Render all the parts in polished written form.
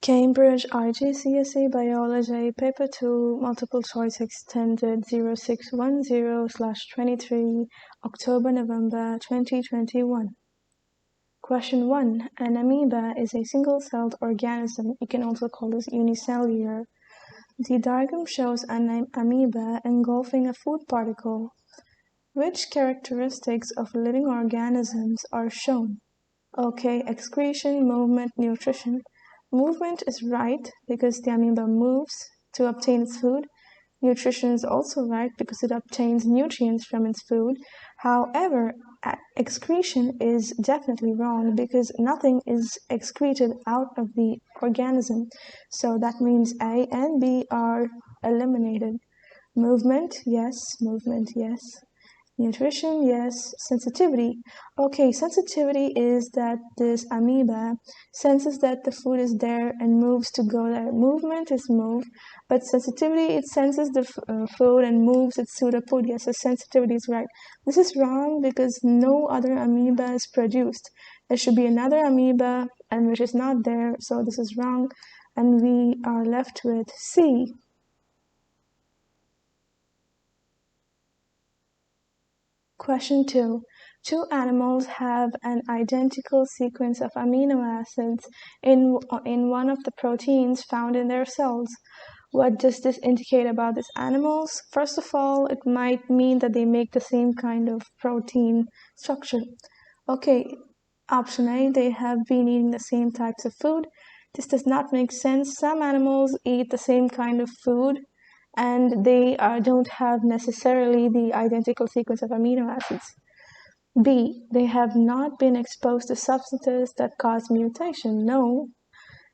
Cambridge IGCSE Biology, Paper 2, Multiple Choice Extended 0610/23, October-November 2021. Question 1. An amoeba is a single-celled organism. You can also call this unicellular. The diagram shows an amoeba engulfing a food particle. Which characteristics of living organisms are shown? Okay, excretion, movement, nutrition. Movement is right because the amoeba moves to obtain its food. Nutrition is also right because it obtains nutrients from its food. However, excretion is definitely wrong because nothing is excreted out of the organism. So that means A and B are eliminated. Movement, yes. Movement, yes. Nutrition, yes. Sensitivity. Okay, sensitivity is that this amoeba senses that the food is there and moves to go there. Movement is move, but sensitivity, it senses the food and moves its pseudopod. Yes, so sensitivity is right. This is wrong because no other amoeba is produced. There should be another amoeba, and which is not there, so this is wrong. And we are left with C. Question 2. Two animals have an identical sequence of amino acids in one of the proteins found in their cells. What does this indicate about these animals? First of all, it might mean that they make the same kind of protein structure. Okay, option A, they have been eating the same types of food. This does not make sense. Some animals eat the same kind of food, and they don't have necessarily the identical sequence of amino acids. B, they have not been exposed to substances that cause mutation. No.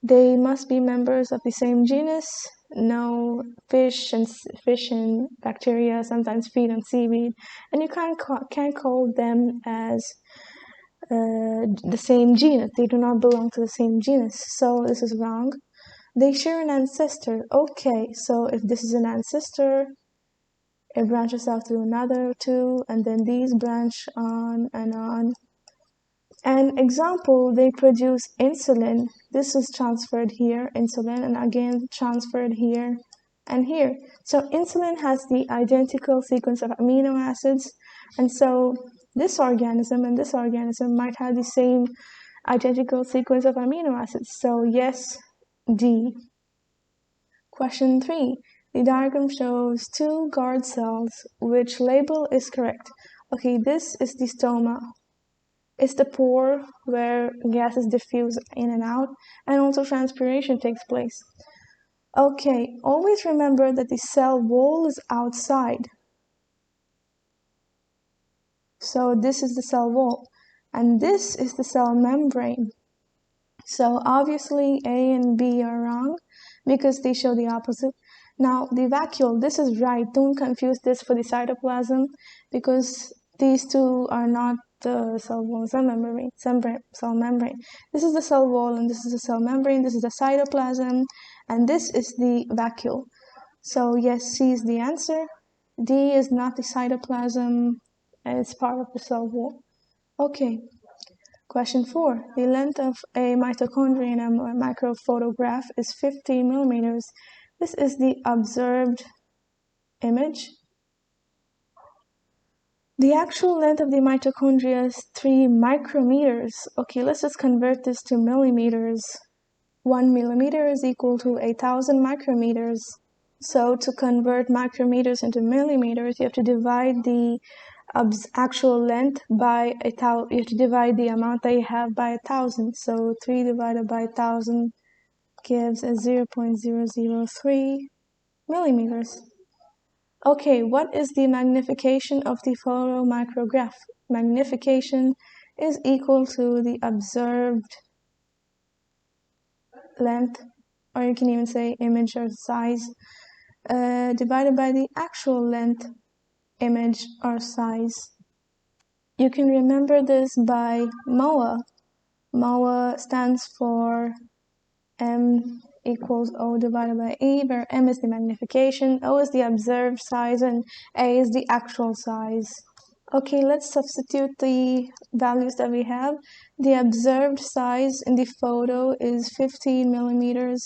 They must be members of the same genus. No. Fish and bacteria sometimes feed on seaweed, and you can't call them as the same genus. They do not belong to the same genus, so this is wrong. They share an ancestor. Okay, so if this is an ancestor, it branches out to another two, and then these branch on and on. An example, they produce insulin. This is transferred here, insulin, and again transferred here and here. So insulin has the identical sequence of amino acids, and so this organism and this organism might have the same identical sequence of amino acids. So yes, D. Question 3. The diagram shows two guard cells. Which label is correct? Okay, this is the stoma. It's the pore where gases diffuse in and out, and also transpiration takes place. Okay, always remember that the cell wall is outside. So this is the cell wall, and this is the cell membrane. So obviously A and B are wrong because they show the opposite. Now the vacuole, this is right. Don't confuse this for the cytoplasm because these two are not the cell wall, cell membrane. This is the cell wall and this is the cell membrane. This is the cytoplasm and this is the vacuole. So yes, C is the answer. D is not the cytoplasm and it's part of the cell wall. Okay. Question 4. The length of a mitochondria in a microphotograph is 50 millimeters. This is the observed image. The actual length of the mitochondria is 3 micrometers. Okay, let's just convert this to millimeters. 1 millimeter is equal to 1,000 micrometers. So to convert micrometers into millimeters, you have to divide the actual length by 1,000. You have to divide the amount that you have by 1,000. So 3 divided by 1,000 gives a 0.003 millimeters. Okay, what is the magnification of the photomicrograph? Magnification is equal to the observed length, or you can even say image or size, divided by the actual length, image or size. You can remember this by MOA. MOA stands for M equals O divided by E, where M is the magnification, O is the observed size, and A is the actual size. Okay, let's substitute the values that we have. The observed size in the photo is 15 millimeters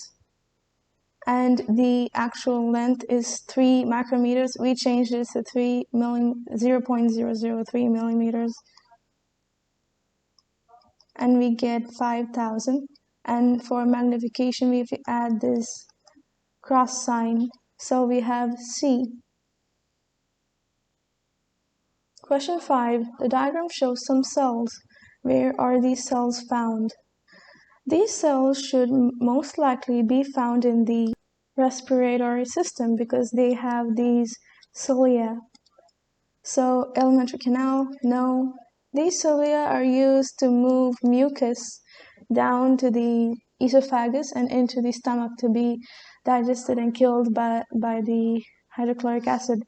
and the actual length is 3 micrometers. We changed this to 0.003 millimeters and we get 5,000. And for magnification, we have to add this cross sign. So we have C. Question 5. The diagram shows some cells. Where are these cells found? These cells should most likely be found in the respiratory system because they have these cilia. So alimentary canal, no. These cilia are used to move mucus down to the esophagus and into the stomach to be digested and killed by the hydrochloric acid.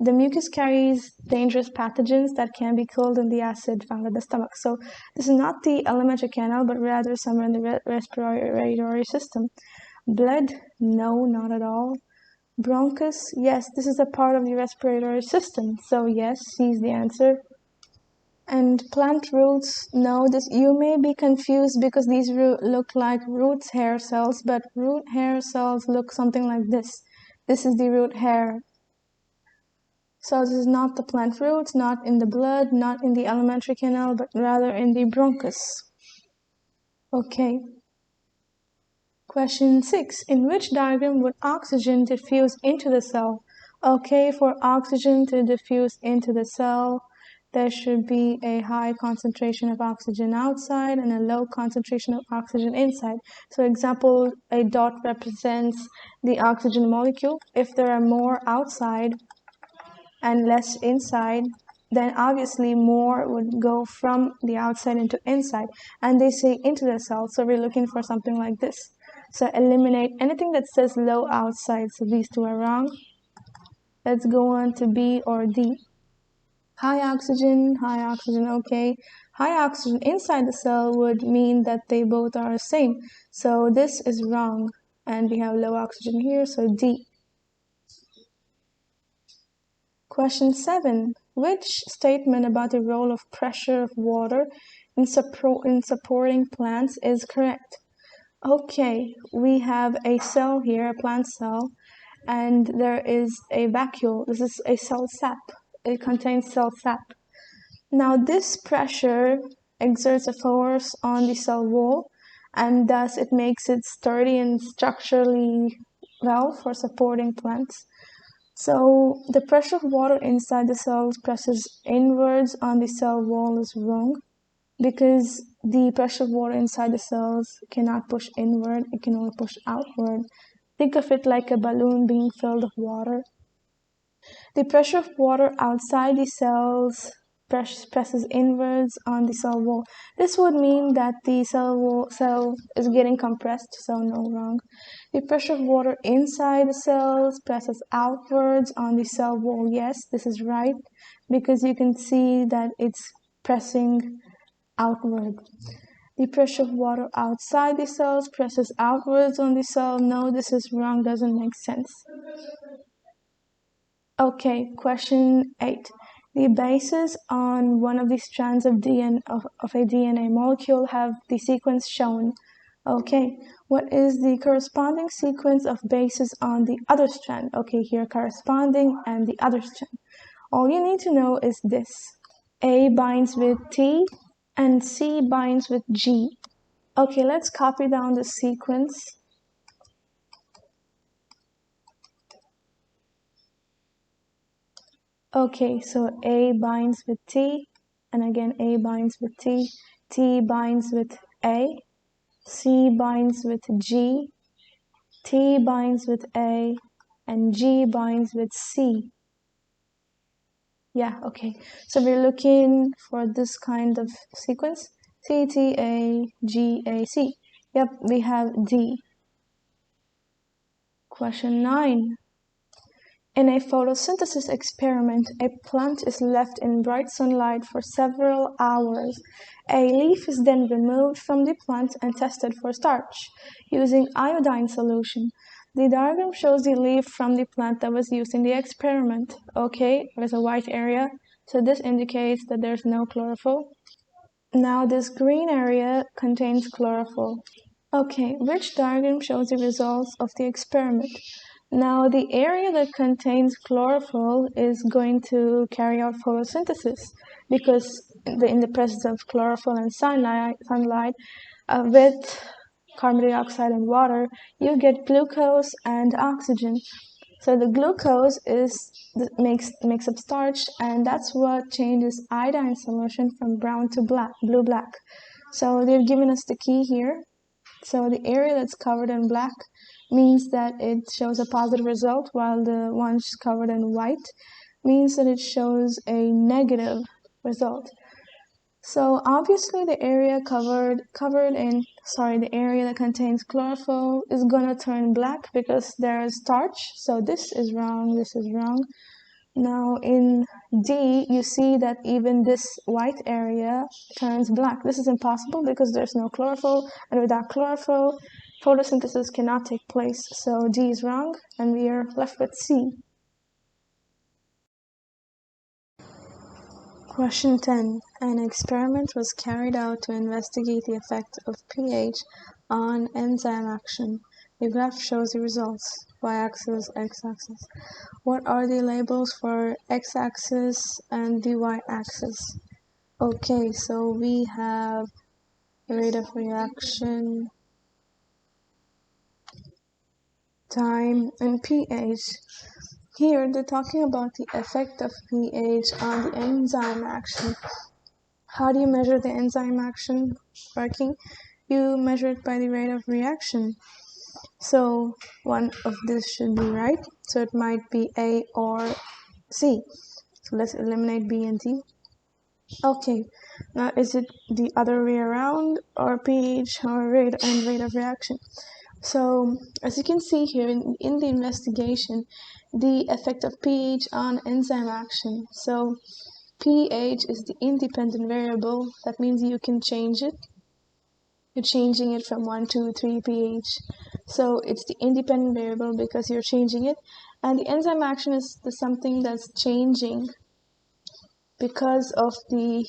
The mucus carries dangerous pathogens that can be killed in the acid found in the stomach. So this is not the alimentary canal, but rather somewhere in the respiratory system. Blood? No, not at all. Bronchus? Yes, this is a part of the respiratory system. So yes, C is the answer. And plant roots? No, you may be confused because these look like root hair cells, but root hair cells look something like this. This is the root hair. So this is not the plant roots, not in the blood, not in the alimentary canal, but rather in the bronchus. Okay. Question 6. In which diagram would oxygen diffuse into the cell? Okay, for oxygen to diffuse into the cell, there should be a high concentration of oxygen outside and a low concentration of oxygen inside. So example, a dot represents the oxygen molecule. If there are more outside and less inside, then obviously more would go from the outside into inside. And they say into the cell, so we're looking for something like this. So eliminate anything that says low outside, so these two are wrong. Let's go on to B or D. High oxygen, okay. High oxygen inside the cell would mean that they both are the same. So this is wrong. And we have low oxygen here, so D. Question 7. Which statement about the role of pressure of water in supporting plants is correct? Okay, we have a cell here, a plant cell, and there is a vacuole. This is a cell sap. It contains cell sap. Now this pressure exerts a force on the cell wall, and thus it makes it sturdy and structurally well for supporting plants. So the pressure of water inside the cells presses inwards on the cell wall is wrong because the pressure of water inside the cells cannot push inward, it can only push outward. Think of it like a balloon being filled with water. The pressure of water outside the cells presses inwards on the cell wall. This would mean that the cell is getting compressed, so no, wrong. The pressure of water inside the cells presses outwards on the cell wall. Yes, this is right, because you can see that it's pressing outward. The pressure of water outside the cells presses outwards on the cell. No, this is wrong, doesn't make sense. Okay, question 8. The bases on one of the strands of a DNA molecule have the sequence shown. Okay, what is the corresponding sequence of bases on the other strand? Okay, here corresponding and the other strand. All you need to know is this. A binds with T and C binds with G. Okay, let's copy down the sequence. Okay, so A binds with T, and again A binds with T, T binds with A, C binds with G, T binds with A, and G binds with C. Yeah, okay. So we're looking for this kind of sequence. T, T, A, G, A, C. Yep, we have D. Question 9. In a photosynthesis experiment, a plant is left in bright sunlight for several hours. A leaf is then removed from the plant and tested for starch using iodine solution. The diagram shows the leaf from the plant that was used in the experiment. Okay, there's a white area. So this indicates that there's no chlorophyll. Now this green area contains chlorophyll. Okay, which diagram shows the results of the experiment? Now the area that contains chlorophyll is going to carry out photosynthesis because in the presence of chlorophyll and sunlight with carbon dioxide and water, you get glucose and oxygen. So the glucose makes up starch, and that's what changes iodine solution from brown to blue-black. So they've given us the key here. So the area that's covered in black means that it shows a positive result, while the ones covered in white means that it shows a negative result. So obviously the area the area that contains chlorophyll is gonna turn black because there's starch. So this is wrong, this is wrong. Now in D, you see that even this white area turns black. This is impossible because there's no chlorophyll, and without chlorophyll, photosynthesis cannot take place. So D is wrong, and we are left with C. Question 10. An experiment was carried out to investigate the effect of pH on enzyme action. The graph shows the results, y-axis, x-axis. What are the labels for x-axis and the y-axis? Okay, so we have rate of reaction, time, and pH. Here, they're talking about the effect of pH on the enzyme action. How do you measure the enzyme action working? You measure it by the rate of reaction. So one of this should be right. So it might be A or C. So let's eliminate B and D. Okay, now is it the other way around, or pH or rate of reaction? So as you can see here in the investigation, the effect of pH on enzyme action. So pH is the independent variable. That means you can change it. You're changing it from 1 to 3 pH. So it's the independent variable because you're changing it. And the enzyme action is something that's changing because of the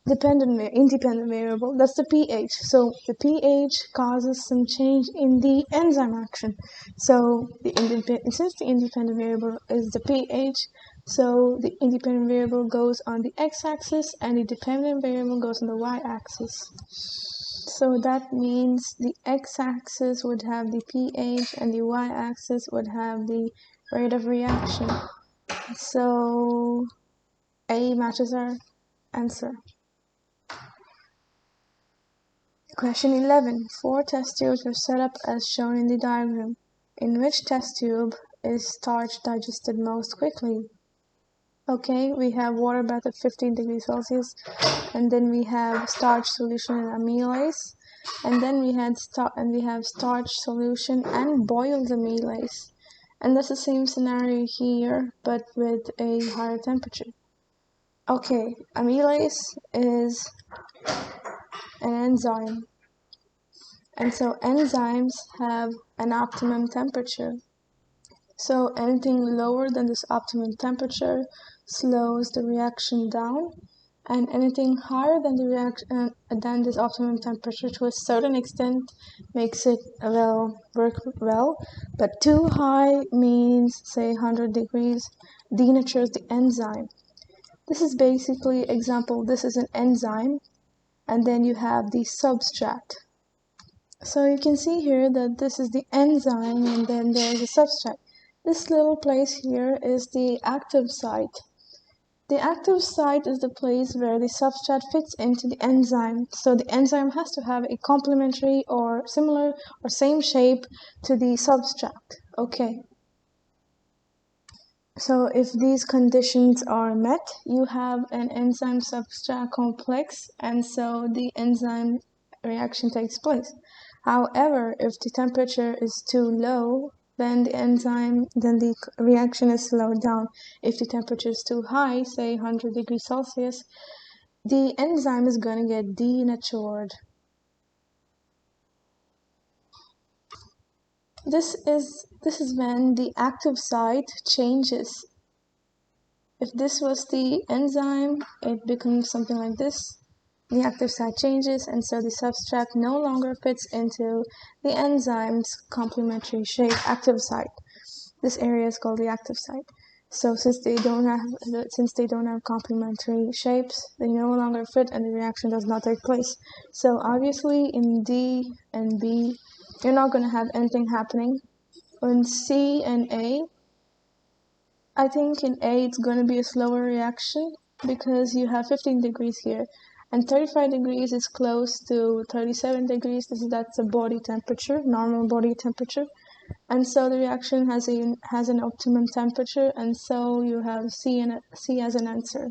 independent variable. That's the pH. So the pH causes some change in the enzyme action. So since the independent variable is the pH, so the independent variable goes on the x-axis and the dependent variable goes on the y-axis. So that means the x-axis would have the pH and the y-axis would have the rate of reaction. So A matches our answer. Question 11. 4 test tubes were set up as shown in the diagram. In which test tube is starch digested most quickly? Okay, we have water bath at 15 degrees Celsius, and then we have starch solution in amylase, and then we have starch solution and boiled amylase. And that's the same scenario here, but with a higher temperature. Okay, amylase is an enzyme, and so enzymes have an optimum temperature. So anything lower than this optimum temperature slows the reaction down, and anything higher than this optimum temperature to a certain extent makes it work well. But too high means, say, 100 degrees, denatures the enzyme. This is basically example. This is an enzyme, and then you have the substrate. So you can see here that this is the enzyme, and then there's a substrate. This little place here is the active site. The active site is the place where the substrate fits into the enzyme. So the enzyme has to have a complementary or similar or same shape to the substrate. Okay. So if these conditions are met, you have an enzyme substrate complex, and so the enzyme reaction takes place. However, if the temperature is too low, then the reaction is slowed down. If the temperature is too high, say 100 degrees Celsius, the enzyme is going to get denatured. This is when the active site changes. if this was the enzyme, it becomes something like this. The active site changes, and so the substrate no longer fits into the enzyme's complementary shape active site. This area is called the active site. So since they don't have complementary shapes, they no longer fit and the reaction does not take place. So obviously in D and B, you're not going to have anything happening. In C and A, I think in A it's going to be a slower reaction because you have 15 degrees here. And 35 degrees is close to 37 degrees. That's a body temperature, normal body temperature. And so the reaction has an optimum temperature, and so you have C as an answer.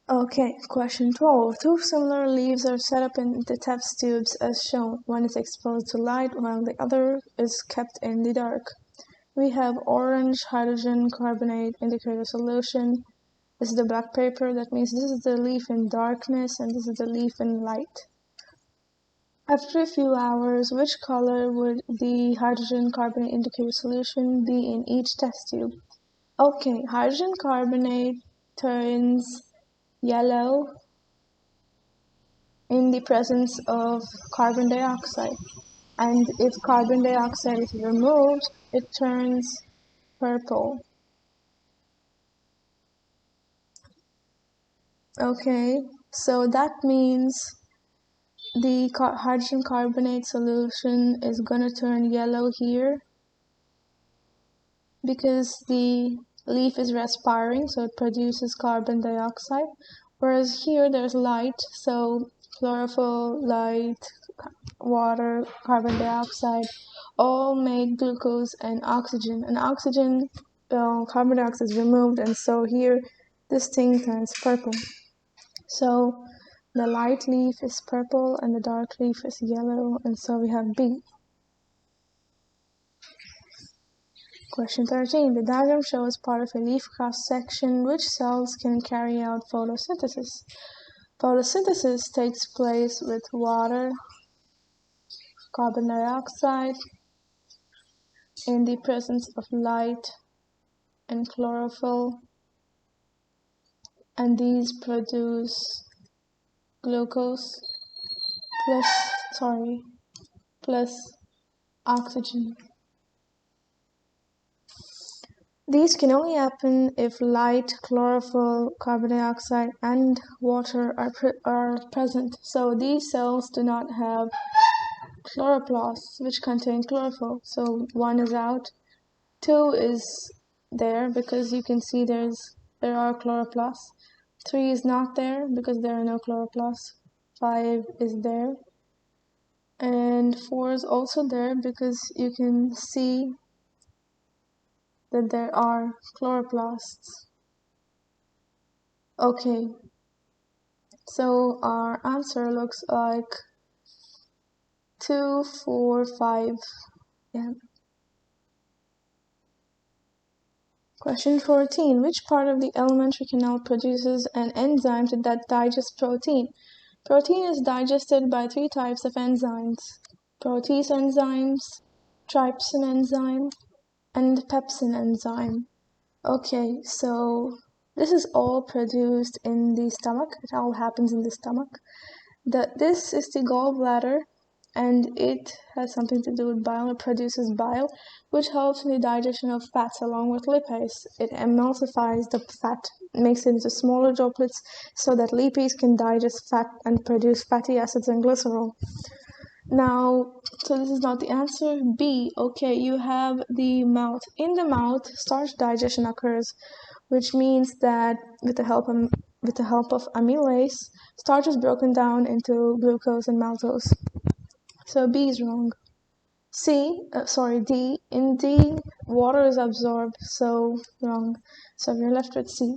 Okay, question 12. Two similar leaves are set up in the test tubes as shown. One is exposed to light while the other is kept in the dark. We have orange hydrogen carbonate indicator solution. This is the black paper. That means this is the leaf in darkness and this is the leaf in light. After a few hours, which color would the hydrogen carbonate indicator solution be in each test tube? Okay, hydrogen carbonate turns yellow in the presence of carbon dioxide. And if carbon dioxide is removed, it turns purple. Okay, so that means the hydrogen carbonate solution is going to turn yellow here because the leaf is respiring, so it produces carbon dioxide, whereas here there's light, so chlorophyll, light, water, carbon dioxide all make glucose and oxygen. Carbon dioxide is removed, and so here this thing turns purple. So the light leaf is purple and the dark leaf is yellow, and so we have B. Question 13. The diagram shows part of a leaf cross-section which cells can carry out photosynthesis. Photosynthesis takes place with water, carbon dioxide, in the presence of light and chlorophyll, and these produce glucose plus oxygen. These can only happen if light, chlorophyll, carbon dioxide, and water are present. So these cells do not have chloroplasts, which contain chlorophyll. So 1 is out. 2 is there because you can see there are chloroplasts. 3 is not there because there are no chloroplasts. 5 is there. And 4 is also there because you can see that there are chloroplasts. Okay, so our answer looks like 2, 4, 5. Yeah. Question 14. Which part of the alimentary canal produces an enzyme that digests protein? Protein is digested by 3 types of enzymes: protease enzymes, trypsin enzyme, and pepsin enzyme. Okay, so this is all produced in the stomach. It all happens in the stomach. This is the gallbladder, and it has something to do with bile. It produces bile, which helps in the digestion of fats along with lipase. It emulsifies the fat, makes it into smaller droplets so that lipase can digest fat and produce fatty acids and glycerol. Now, so this is not the answer. B. Okay, you have the mouth. In the mouth, starch digestion occurs, which means that with the help of amylase, starch is broken down into glucose and maltose. So B is wrong. D. In D, water is absorbed, so wrong. So we're left with C.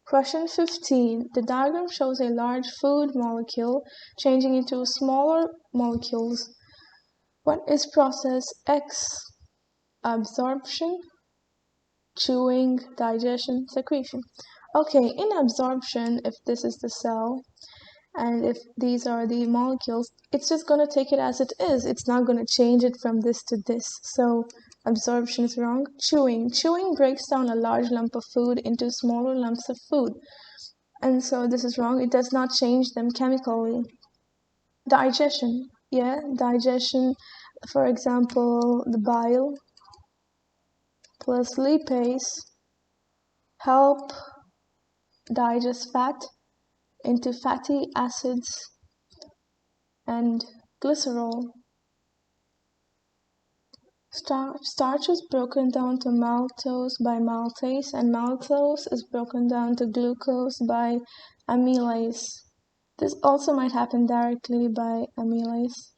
Question 15. The diagram shows a large food molecule changing into smaller molecules. What is process X? Absorption, chewing, digestion, secretion. Okay, in absorption, if this is the cell, and if these are the molecules, it's just going to take it as it is. It's not going to change it from this to this. So absorption is wrong. Chewing breaks down a large lump of food into smaller lumps of food, and so this is wrong. It does not change them chemically. Digestion, digestion, for example, the bile plus lipase help digest fat into fatty acids and glycerol. Starch is broken down to maltose by maltase, and maltose is broken down to glucose by amylase. This also might happen directly by amylase.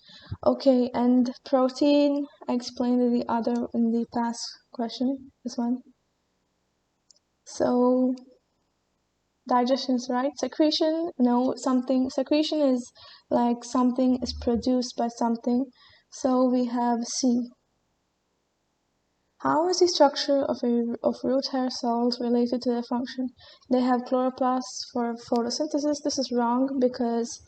Okay, and protein, I explained in the past question, this one. So digestion is right. Secretion, no, secretion is like something is produced by something. So we have C. How is the structure of root hair cells related to their function? They have chloroplasts for photosynthesis. This is wrong because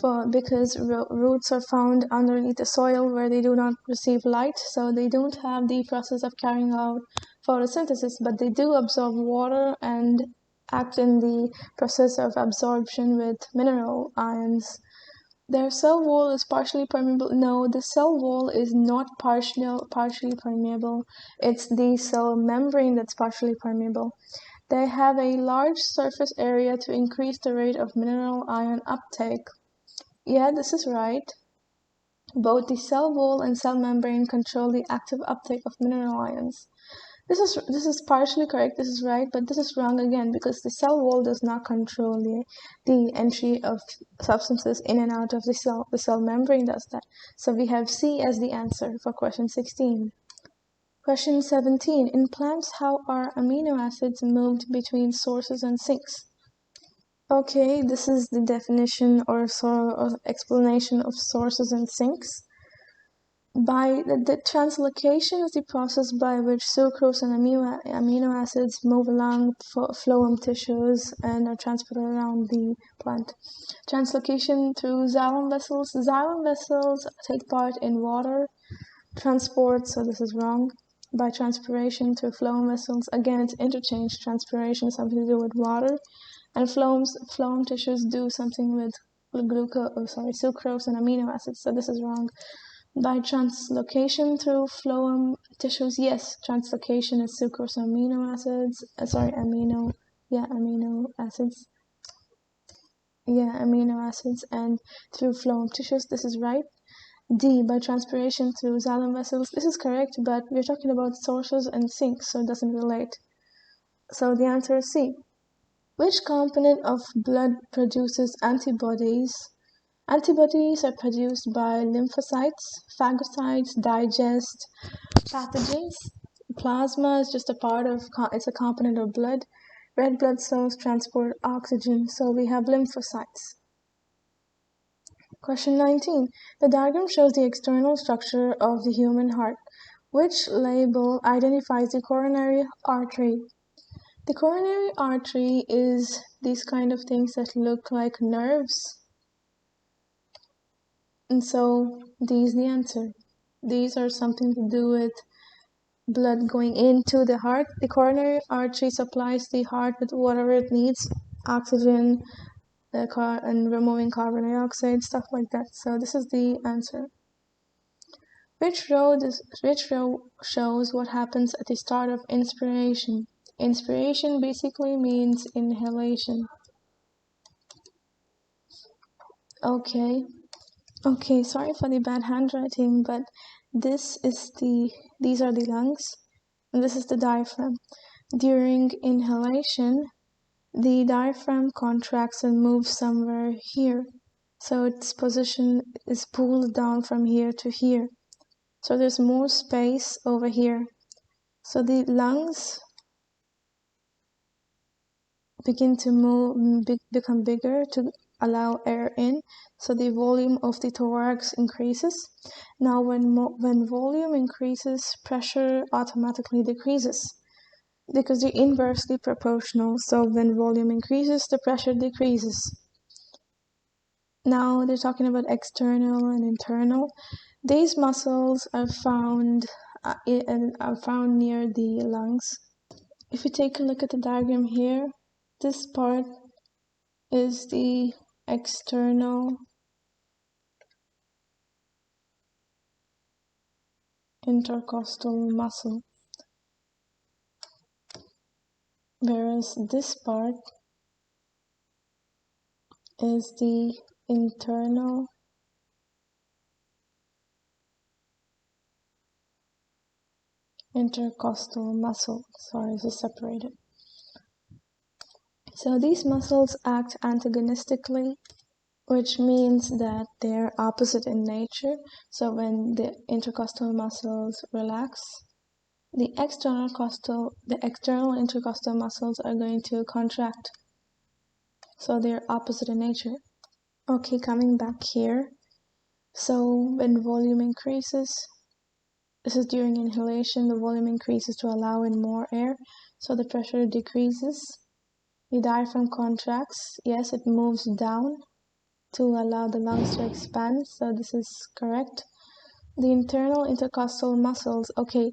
roots are found underneath the soil where they do not receive light, so they don't have the process of carrying out photosynthesis, but they do absorb water and act in the process of absorption with mineral ions. Their cell wall is partially permeable. No, the cell wall is not partially permeable. It's the cell membrane that's partially permeable. They have a large surface area to increase the rate of mineral ion uptake. Yeah, this is right. Both the cell wall and cell membrane control the active uptake of mineral ions. This is partially correct, this is right, but this is wrong again because the cell wall does not control the entry of substances in and out of the cell. The cell membrane does that. So we have C as the answer for question 16. Question 17. In plants, how are amino acids moved between sources and sinks? Okay, this is the definition or explanation of sources and sinks. By the translocation is the process by which sucrose and amino acids move along phloem tissues and are transported around the plant. Translocation through xylem vessels. Xylem vessels take part in water transport, so this is wrong. By transpiration through phloem vessels, again it's interchange. Transpiration, something to do with water, and phloem tissues do something with sucrose and amino acids, so this is wrong. By translocation through phloem tissues, yes, translocation is sucrose and amino acids. Amino acids. Yeah, amino acids, and through phloem tissues, this is right. D, by transpiration through xylem vessels, this is correct, but we're talking about sources and sinks, so it doesn't relate. So the answer is C. Which component of blood produces antibodies? Antibodies are produced by lymphocytes, phagocytes, digest pathogens. Plasma is just it's a component of blood. Red blood cells transport oxygen, so we have lymphocytes. Question 19. The diagram shows the external structure of the human heart. Which label identifies the coronary artery? The coronary artery is these kind of things that look like nerves. And so these the answer. These are something to do with blood going into the heart. The coronary artery supplies the heart with whatever it needs, oxygen, and removing carbon dioxide, stuff like that. So this is the answer. Which row shows what happens at the start of inspiration? Inspiration basically means inhalation. Okay, sorry for the bad handwriting, but these are the lungs, and this is the diaphragm. During inhalation, the diaphragm contracts and moves somewhere here. So its position is pulled down from here to here. So there's more space over here. So the lungs begin to become bigger to allow air in, so the volume of the thorax increases. Now when volume increases, pressure automatically decreases because they're inversely proportional. So when volume increases, the pressure decreases. Now they're talking about external and internal. These muscles are found near the lungs. If you take a look at the diagram here, this part is the external intercostal muscle, whereas this part is the internal intercostal muscle. Sorry, this is separated. So these muscles act antagonistically, which means that they're opposite in nature. So when the intercostal muscles relax, the external intercostal muscles are going to contract. So they're opposite in nature. Okay, coming back here. So when volume increases, this is during inhalation, the volume increases to allow in more air. So the pressure decreases. The diaphragm contracts. Yes, it moves down to allow the lungs to expand. So this is correct. The internal intercostal muscles. Okay,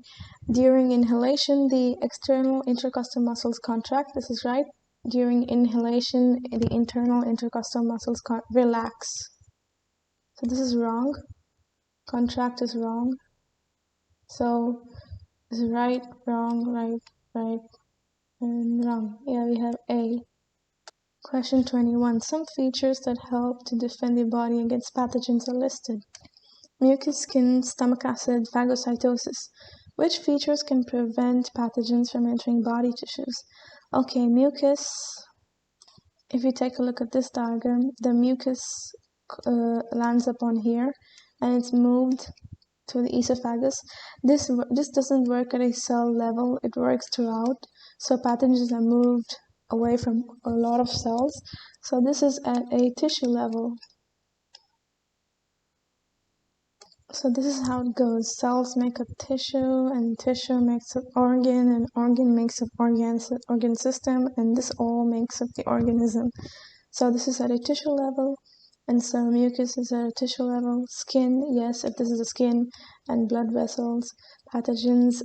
during inhalation, the external intercostal muscles contract. This is right. During inhalation, the internal intercostal muscles relax. So this is wrong. Contract is wrong. So this is right, wrong, right, and wrong. Yeah, we have A. Question 21. Some features that help to defend the body against pathogens are listed. Mucus, skin, stomach acid, phagocytosis. Which features can prevent pathogens from entering body tissues? Okay, mucus. If you take a look at this diagram, the mucus lands up on here and it's moved to the esophagus. This doesn't work at a cell level, it works throughout. So pathogens are moved away from a lot of cells. So this is at a tissue level. So this is how it goes. Cells make up tissue, and tissue makes up organ, and organ makes up organ system, and this all makes up the organism. So this is at a tissue level, and so mucus is at a tissue level. Skin, yes, if this is the skin, and blood vessels. Pathogens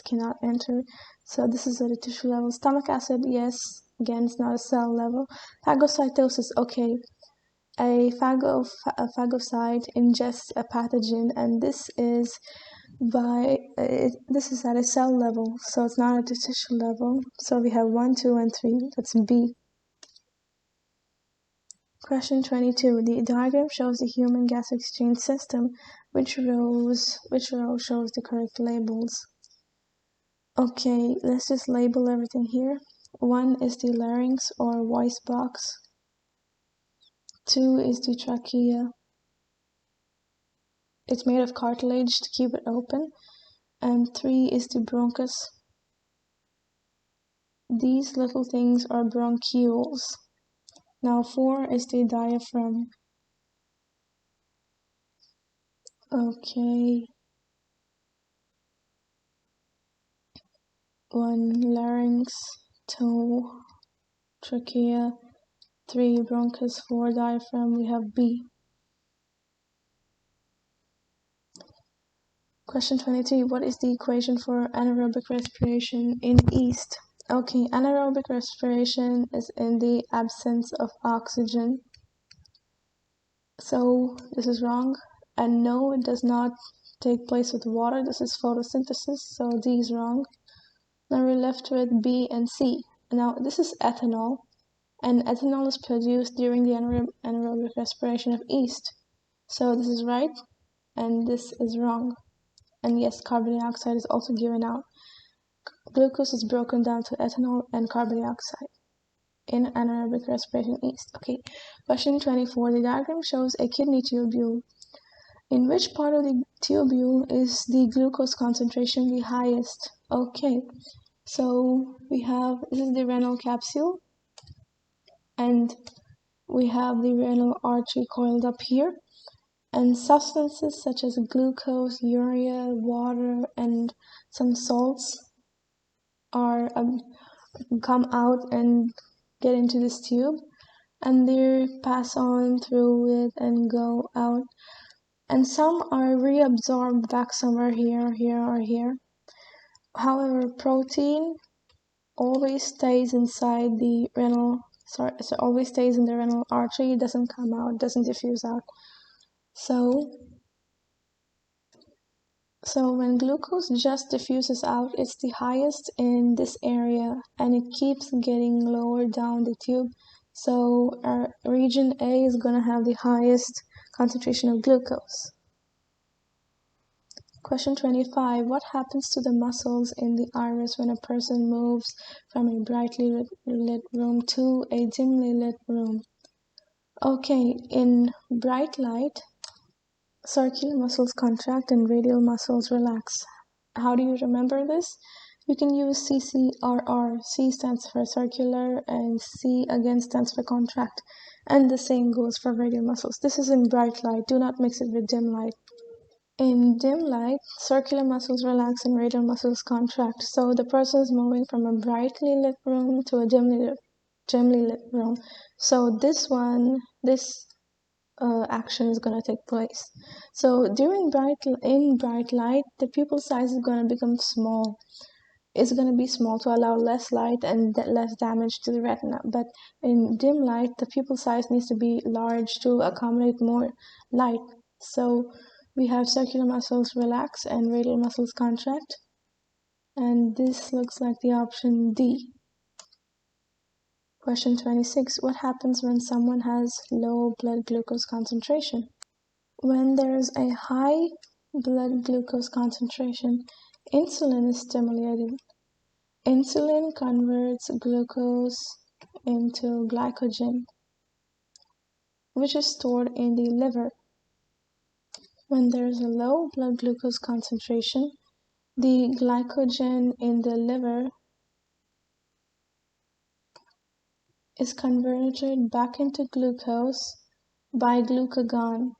cannot enter. So this is at a tissue level. Stomach acid, yes, again, it's not a cell level. Phagocytosis, okay. A phagocyte ingests a pathogen, and this is at a cell level, so it's not at the tissue level. So we have 1, 2, and 3. That's B. Question 22. The diagram shows the human gas exchange system. Which row shows the correct labels? Okay, let's just label everything here. 1 is the larynx or voice box. 2 is the trachea. It's made of cartilage to keep it open. And 3 is the bronchus. These little things are bronchioles. Now 4 is the diaphragm. Okay. 1 larynx, 2 trachea, 3 bronchus, 4 diaphragm. We have B. Question 23. What is the equation for anaerobic respiration in yeast? Okay, anaerobic respiration is in the absence of oxygen. So this is wrong. And no, it does not take place with water. This is photosynthesis, so D is wrong. Now we're left with B and C. Now this is ethanol, and ethanol is produced during the anaerobic respiration of yeast. So this is right, and this is wrong. And yes, carbon dioxide is also given out. Glucose is broken down to ethanol and carbon dioxide in anaerobic respiration yeast. Okay, question 24. The diagram shows a kidney tubule. In which part of the tubule is the glucose concentration the highest? Okay, so we have, this is the renal capsule, and we have the renal artery coiled up here. And substances such as glucose, urea, water, and some salts are come out and get into this tube. and they pass on through it and go out. And some are reabsorbed back somewhere here, here, or here. However, protein always stays inside the renal, always stays in the renal artery. It doesn't come out, doesn't diffuse out. So when glucose just diffuses out, it's the highest in this area, and it keeps getting lower down the tube. So our region A is going to have the highest concentration of glucose. Question 25. What happens to the muscles in the iris when a person moves from a brightly lit room to a dimly lit room? Okay, in bright light, circular muscles contract and radial muscles relax. How do you remember this? You can use CCRR. C stands for circular and C again stands for contract. And the same goes for radial muscles. This is in bright light. Do not mix it with dim light. In dim light, circular muscles relax and radial muscles contract. So the person is moving from a brightly lit room to a dimly lit room. So this action is going to take place. So in bright light, the pupil size is going to become small. It's going to be small to allow less light and less damage to the retina. But in dim light, the pupil size needs to be large to accommodate more light. So we have circular muscles relax and radial muscles contract. And this looks like the option D. Question 26. What happens when someone has low blood glucose concentration? When there's a high blood glucose concentration, insulin is stimulated. Insulin converts glucose into glycogen, which is stored in the liver. When there's a low blood glucose concentration, the glycogen in the liver is converted back into glucose by glucagon.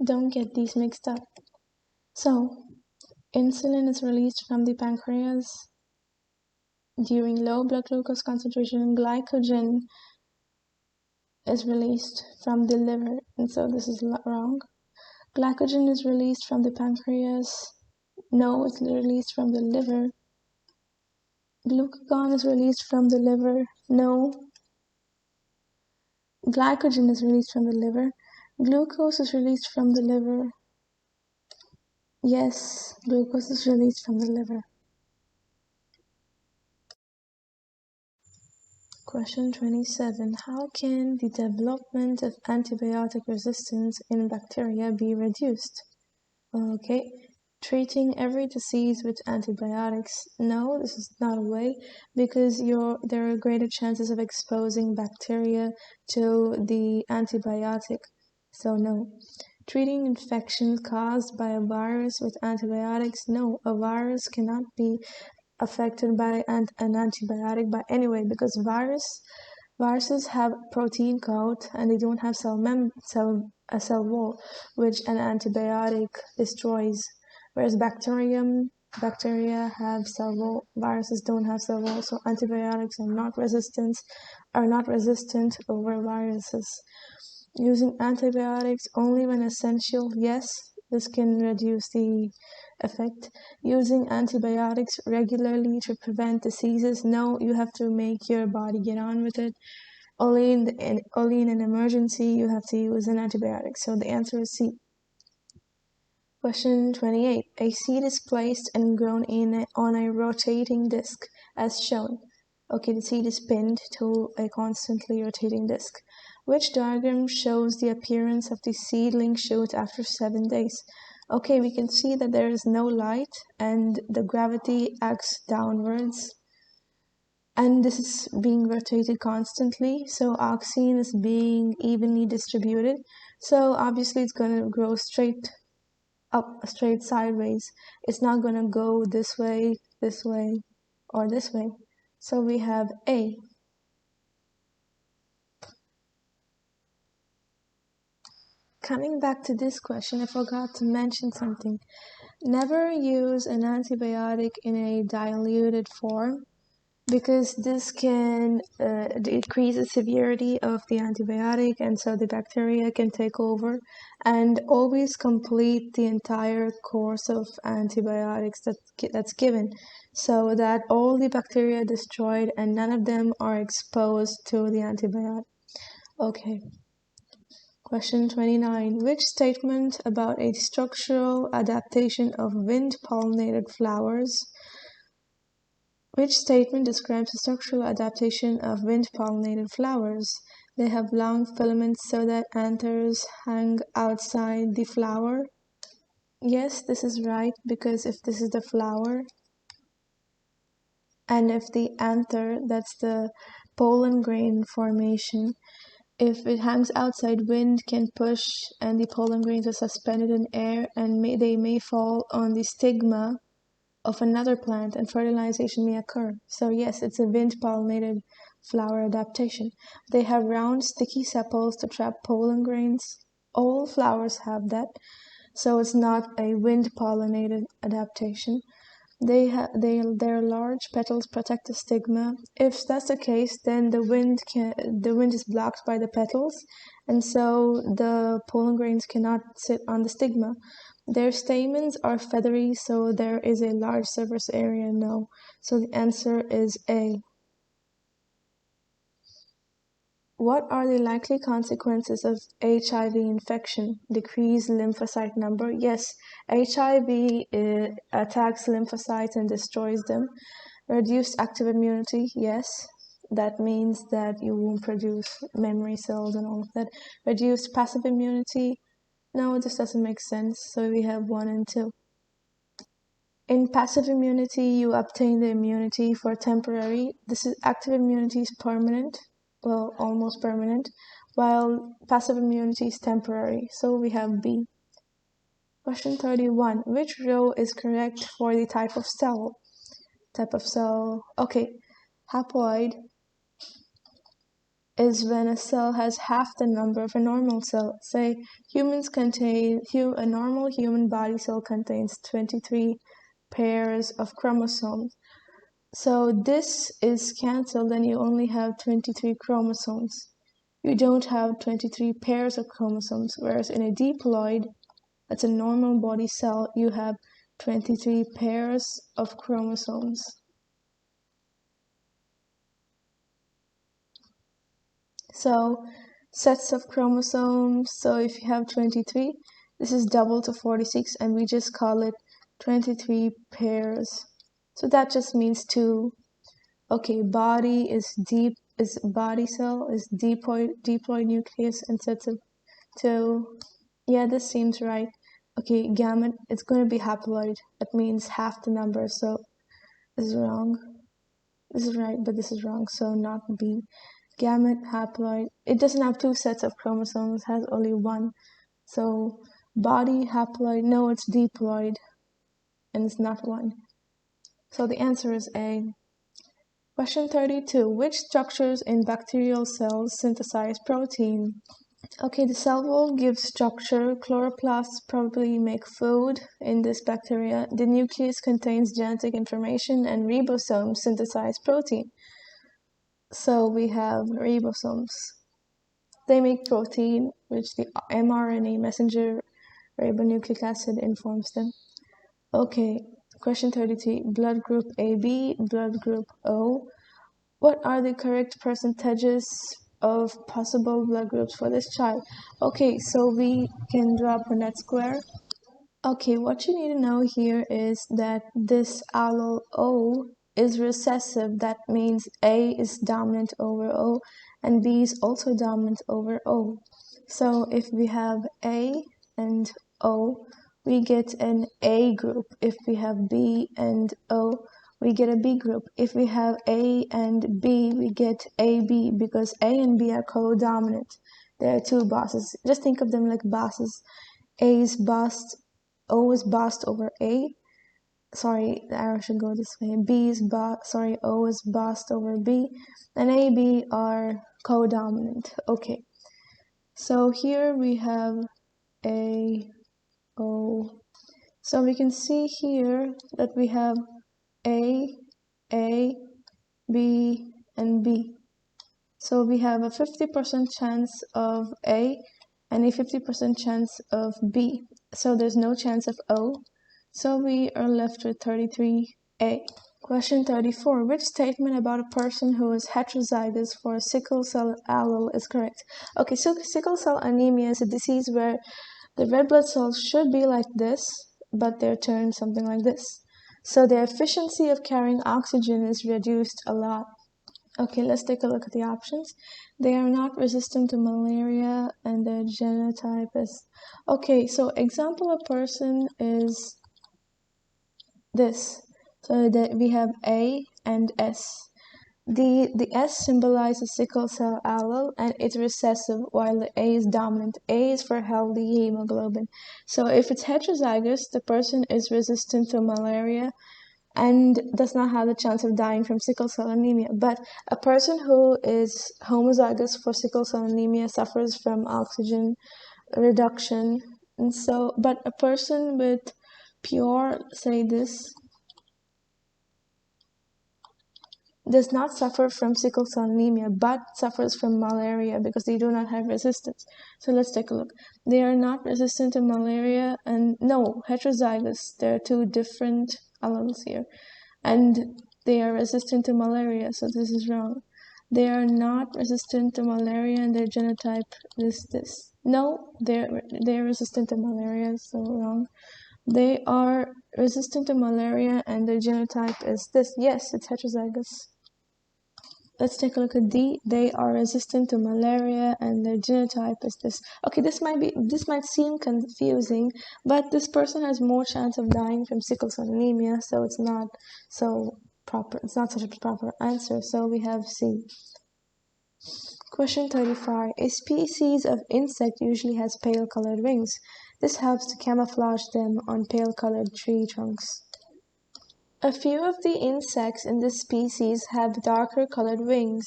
Don't get these mixed up. So, insulin is released from the pancreas during low blood glucose concentration, and glycogen is released from the liver. And so this is wrong. Glycogen is released from the pancreas. No, it's released from the liver. Glucagon is released from the liver. No. Glycogen is released from the liver. Glucose is released from the liver. Yes, glucose is released from the liver. Question 27. How can the development of antibiotic resistance in bacteria be reduced? Okay, treating every disease with antibiotics. No, this is not a way, because there are greater chances of exposing bacteria to the antibiotic. So no. Treating infections caused by a virus with antibiotics. No, a virus cannot be affected by an antibiotic by any way, because viruses have protein coat and they don't have a cell wall, which an antibiotic destroys. Whereas bacteria have cell wall. Viruses don't have cell wall, so antibiotics are not resistant over viruses. Using antibiotics only when essential. Yes, this can reduce the effect. Using antibiotics regularly to prevent diseases. No, you have to make your body get on with it. Only in an emergency you have to use an antibiotic. So the answer is C. Question 28. A seed is placed and grown on a rotating disc as shown. Okay, the seed is pinned to a constantly rotating disc. Which diagram shows the appearance of the seedling shoot after 7 days? Okay, we can see that there is no light and the gravity acts downwards. And this is being rotated constantly, so oxine is being evenly distributed. So obviously it's going to grow straight up, straight sideways. It's not going to go this way, or this way. So we have A. Coming back to this question, I forgot to mention something. Never use an antibiotic in a diluted form. because this can decrease the severity of the antibiotic, and so the bacteria can take over and always complete the entire course of antibiotics that's given, so that all the bacteria are destroyed and none of them are exposed to the antibiotic. Okay. Question 29. Which statement about a structural adaptation of wind-pollinated flowers? Which statement describes the structural adaptation of wind-pollinated flowers? They have long filaments so that anthers hang outside the flower. Yes, this is right, because if this is the flower, and if the anther, that's the pollen grain formation, if it hangs outside, wind can push and the pollen grains are suspended in air, and they may fall on the stigma of another plant and fertilization may occur. So yes, it's a wind-pollinated flower adaptation. They have round, sticky sepals to trap pollen grains. All flowers have that, so it's not a wind-pollinated adaptation. Their large petals protect the stigma. If that's the case, then the wind is blocked by the petals, and so the pollen grains cannot sit on the stigma. Their stamens are feathery, so there is a large surface area. No. So the answer is A. What are the likely consequences of HIV infection? Decreased lymphocyte number? Yes, HIV attacks lymphocytes and destroys them. Reduced active immunity? Yes, that means that you won't produce memory cells and all of that. Reduced passive immunity? No, this doesn't make sense, so we have 1 and 2. In passive immunity, you obtain the immunity for temporary. This is active immunity is permanent. Well, almost permanent, while passive immunity is temporary. So we have B. Question 31. Which row is correct for the type of cell? Okay. Haploid is when a cell has half the number of a normal cell. Say, a normal human body cell contains 23 pairs of chromosomes. So this is cancelled and you only have 23 chromosomes. You don't have 23 pairs of chromosomes, whereas in a diploid, that's a normal body cell, you have 23 pairs of chromosomes. So sets of chromosomes, so if you have 23, this is double to 46, and we just call it 23 pairs. So that just means 2. Okay, body cell is diploid nucleus and sets of 2. Yeah, this seems right. Okay, gamete, it's going to be haploid. That means half the number, so this is wrong. This is right, but this is wrong, so not B. Gamete, haploid, it doesn't have 2 sets of chromosomes, it has only 1. So body, haploid, no, it's diploid, and it's not 1. So the answer is A. Question 32. Which structures in bacterial cells synthesize protein? Okay, the cell wall gives structure. Chloroplasts probably make food in this bacteria. The nucleus contains genetic information, and ribosomes synthesize protein. So we have ribosomes. They make protein, which the mRNA messenger ribonucleic acid informs them. Okay, question 33. Blood group AB, blood group O. What are the correct percentages of possible blood groups for this child? Okay, so we can draw a Punnett square. Okay, what you need to know here is that this allele O is recessive. That means A is dominant over O and B is also dominant over O. So if we have A and O, we get an A group. If we have B and O, we get a B group. If we have A and B, we get AB, because A and B are co-dominant. They are 2 bosses. Just think of them like bosses. A is bossed, O is bossed over A. Sorry, the arrow should go this way. O is bossed over B, and AB are co-dominant. Okay, so here we have A, O. So we can see here that we have A, B, and B. So we have a 50% chance of A and a 50% chance of B. So there's no chance of O. So we are left with 33A. Question 34. Which statement about a person who is heterozygous for sickle cell allele is correct? Okay, so sickle cell anemia is a disease where the red blood cells should be like this, but they're turned something like this. So the efficiency of carrying oxygen is reduced a lot. Okay, let's take a look at the options. They are not resistant to malaria and their genotype is... Okay, so example of person is this. So that we have A and S. The S symbolizes sickle cell allele and it's recessive while the A is dominant. A is for healthy hemoglobin. So if it's heterozygous, the person is resistant to malaria and does not have the chance of dying from sickle cell anemia. But a person who is homozygous for sickle cell anemia suffers from oxygen reduction. And so, but a person with pure, say this, does not suffer from sickle cell anemia, but suffers from malaria because they do not have resistance. So let's take a look. They are not resistant to malaria and no, heterozygous. There are two different alleles here. And they are resistant to malaria, so this is wrong. They are not resistant to malaria and their genotype is this. No, they're resistant to malaria, so wrong. They are resistant to malaria and their genotype is this. Yes, it's heterozygous. Let's take a look at D. They are resistant to malaria and their genotype is this. Okay, this might seem confusing, but this person has more chance of dying from sickle cell anemia, so it's not so proper. It's not such a proper answer, so we have C. Question 35. A species of insect usually has pale colored wings. This helps to camouflage them on pale colored tree trunks. A few of the insects in this species have darker colored wings.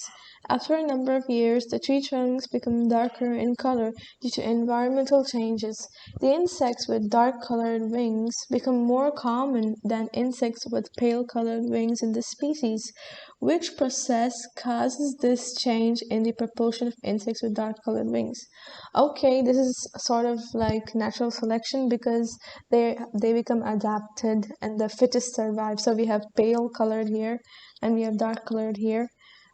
After a number of years, the tree trunks become darker in color due to environmental changes. The insects with dark-colored wings become more common than insects with pale-colored wings in this species. Which process causes this change in the proportion of insects with dark-colored wings? Okay, this is sort of like natural selection because they become adapted and the fittest survive. So we have pale colored here and we have dark colored here.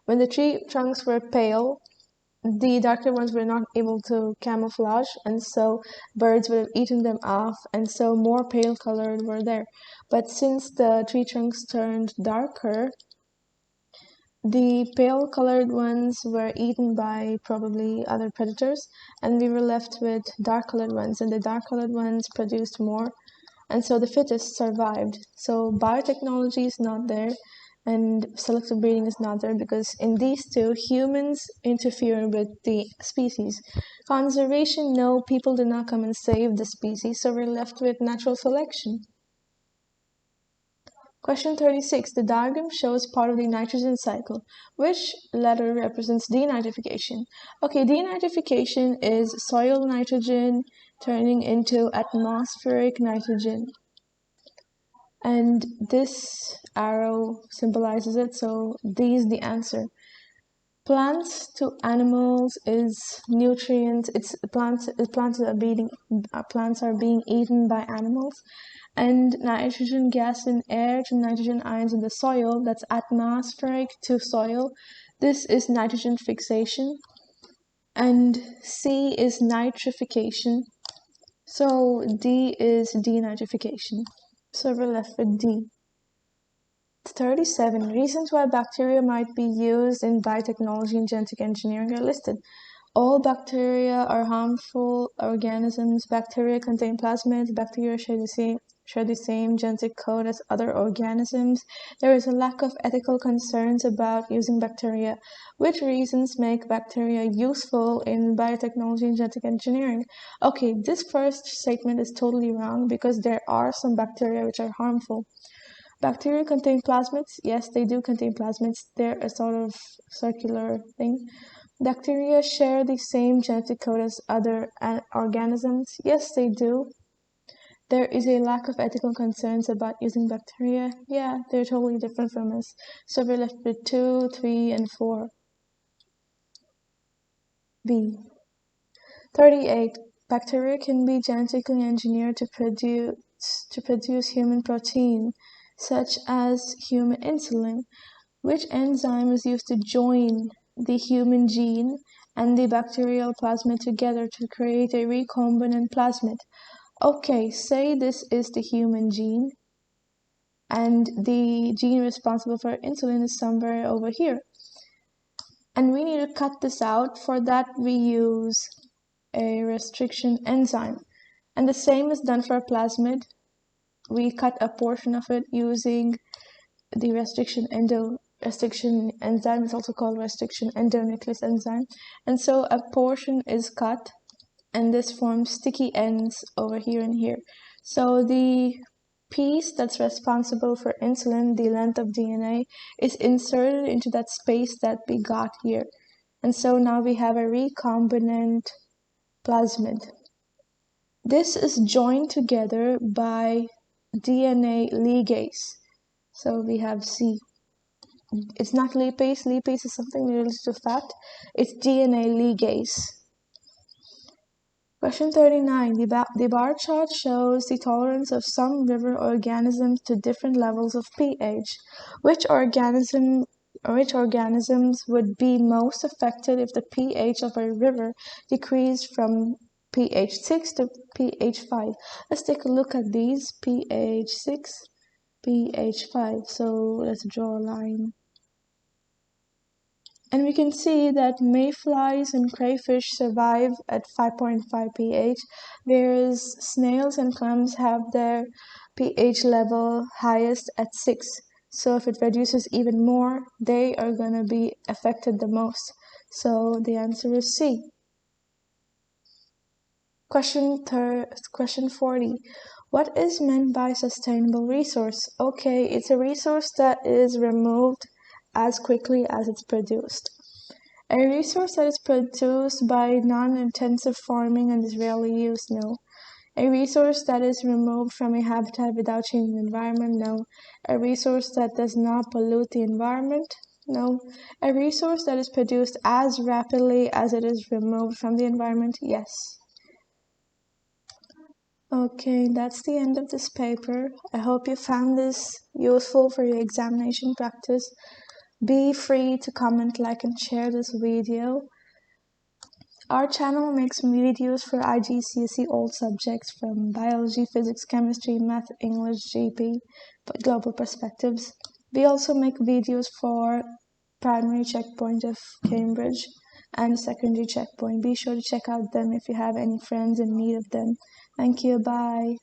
When the tree trunks were pale, the darker ones were not able to camouflage, and so birds would have eaten them off, and so more pale colored were there. But since the tree trunks turned darker, the pale colored ones were eaten by probably other predators, and we were left with dark colored ones, and the dark colored ones produced more, and so the fittest survived. So biotechnology is not there, and selective breeding is not there because in these two, humans interfere with the species. Conservation, no, people did not come and save the species, so we're left with natural selection. Question 36. The diagram shows part of the nitrogen cycle. Which letter represents denitrification? Okay, denitrification is soil nitrogen turning into atmospheric nitrogen. And this arrow symbolizes it, so D is the answer. Plants to animals is nutrients. Plants are being eaten by animals, and nitrogen gas in air to nitrogen ions in the soil. That's atmospheric to soil. This is nitrogen fixation, and C is nitrification. So D is denitrification. So we're left with D. 37. Reasons why bacteria might be used in biotechnology and genetic engineering are listed. All bacteria are harmful organisms. Bacteria contain plasmids. Bacteria share the same genetic code as other organisms. There is a lack of ethical concerns about using bacteria. Which reasons make bacteria useful in biotechnology and genetic engineering? Okay, this first statement is totally wrong because there are some bacteria which are harmful. Bacteria contain plasmids. Yes, they do contain plasmids. They're a sort of circular thing. Bacteria share the same genetic code as other organisms. Yes, they do. there is a lack of ethical concerns about using bacteria. Yeah, they're totally different from us. So we're left with 2, 3, and 4. B. 38. Bacteria can be genetically engineered to produce human protein, such as human insulin. Which enzyme is used to join the human gene and the bacterial plasmid together to create a recombinant plasmid? Okay, say this is the human gene, and the gene responsible for insulin is somewhere over here. And we need to cut this out. For that, we use a restriction enzyme. And the same is done for a plasmid. We cut a portion of it using the restriction enzyme is also called restriction endonuclease enzyme. And so a portion is cut, and this forms sticky ends over here and here. So the piece that's responsible for insulin, the length of DNA, is inserted into that space that we got here. And so now we have a recombinant plasmid. This is joined together by DNA ligase. So we have C. It's not lipase. Lipase is something related to fat. It's DNA ligase. Question 39. The bar chart shows the tolerance of some river organisms to different levels of pH. Which organisms would be most affected if the pH of a river decreased from pH 6 to pH 5? Let's take a look at these. pH 6, pH 5. So let's draw a line. And we can see that mayflies and crayfish survive at 5.5 pH, whereas snails and clams have their pH level highest at 6. So if it reduces even more, they are going to be affected the most. So the answer is C. Question 40. What is meant by sustainable resource? Okay, it's a resource that is removed as quickly as it's produced. A resource that is produced by non-intensive farming and is rarely used? No. A resource that is removed from a habitat without changing the environment? No. A resource that does not pollute the environment? No. A resource that is produced as rapidly as it is removed from the environment? Yes. Okay, that's the end of this paper. I hope you found this useful for your examination practice. Be free to comment, like, and share this video. Our channel makes videos for IGCSE all subjects from biology, physics, chemistry, math, English, GP, global perspectives. We also make videos for primary checkpoint of Cambridge and secondary checkpoint. Be sure to check out them if you have any friends in need of them. Thank you. Bye.